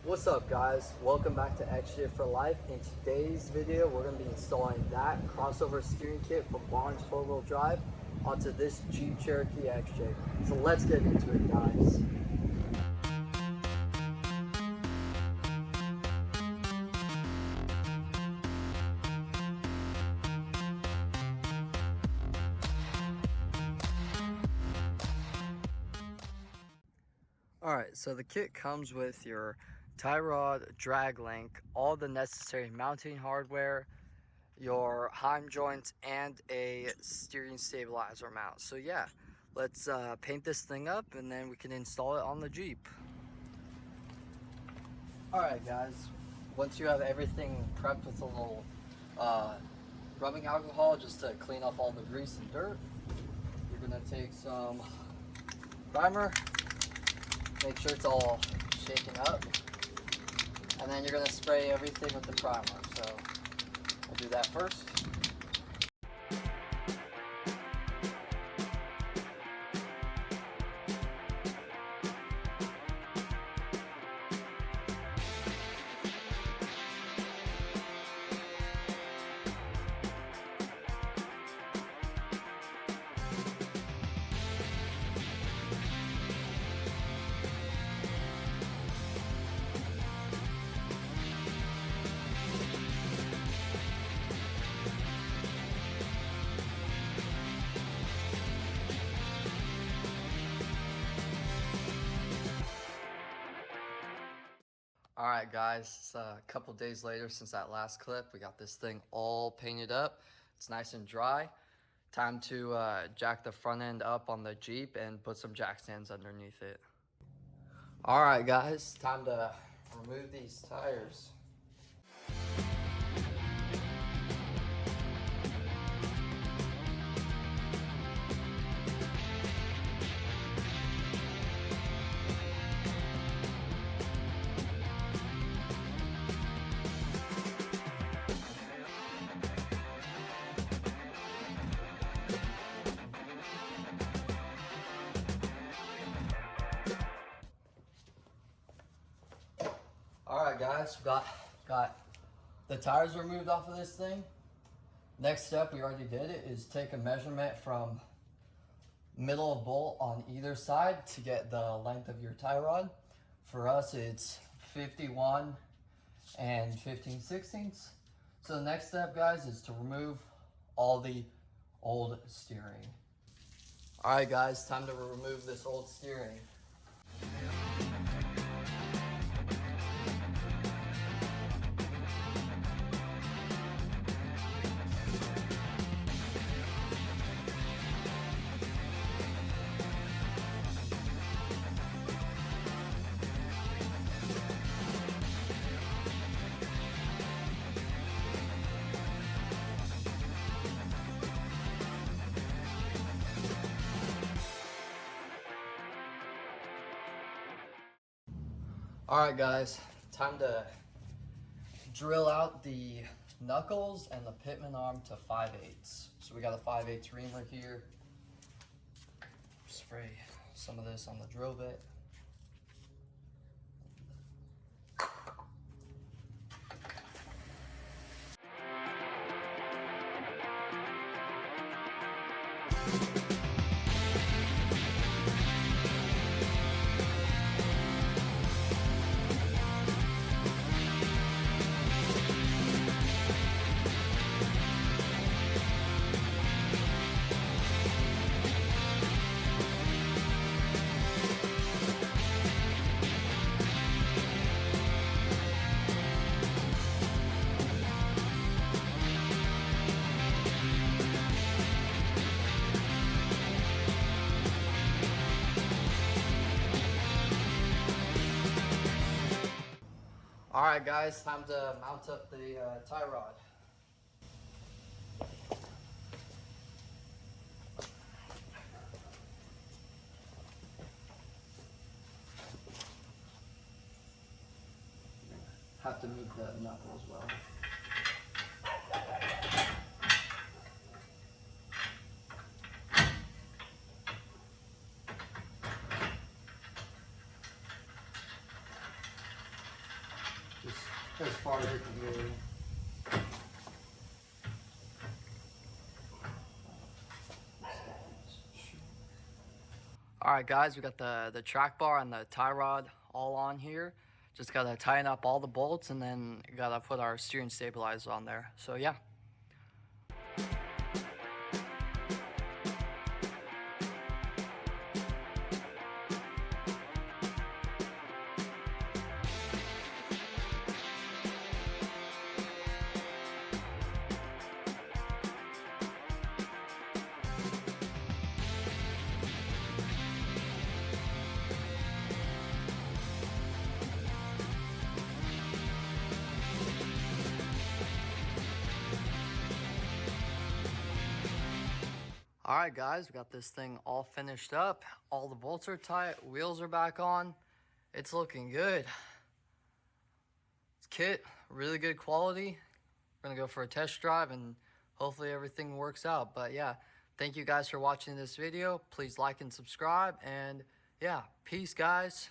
What's up guys, welcome back to XJ for Life. In today's video we're going to be installing that crossover steering kit from Barnes4WD Drive onto this Jeep Cherokee XJ. So let's get into it guys. Alright, so the kit comes with your tie rod, drag link, all the necessary mounting hardware, your heim joints, and a steering stabilizer mount. So yeah, let's paint this thing up and then we can install it on the Jeep. Alright guys, once you have everything prepped with a little rubbing alcohol just to clean up all the grease and dirt, you're going to take some primer. Make sure it's all shaken up, and then you're going to spray everything with the primer. So I'll do that first. Alright guys, it's a couple days later since that last clip. We got this thing all painted up. It's nice and dry. Time to jack the front end up on the Jeep and put some jack stands underneath it. Alright guys, time to remove these tires. Alright guys, we got the tires removed off of this thing. Next step, we already did it, is take a measurement from middle of bolt on either side to get the length of your tie rod. For us, it's 51 and 15/16. So the next step, guys, is to remove all the old steering. Alright guys, time to remove this old steering. Alright guys, time to drill out the knuckles and the pitman arm to 5/8. So we got a 5/8 reamer here. Spray some of this on the drill bit. Alright guys, time to mount up the tie rod. Have to meet the knuckle as well. as far as it can go. Alright guys, we got the track bar and the tie rod all on here. Just gotta tighten up all the bolts and then gotta put our steering stabilizer on there. So yeah. Alright guys, we got this thing all finished up. All the bolts are tight, wheels are back on. It's looking good. This kit, really good quality. We're gonna go for a test drive and hopefully everything works out. But yeah, thank you guys for watching this video. Please like and subscribe, and yeah, peace guys.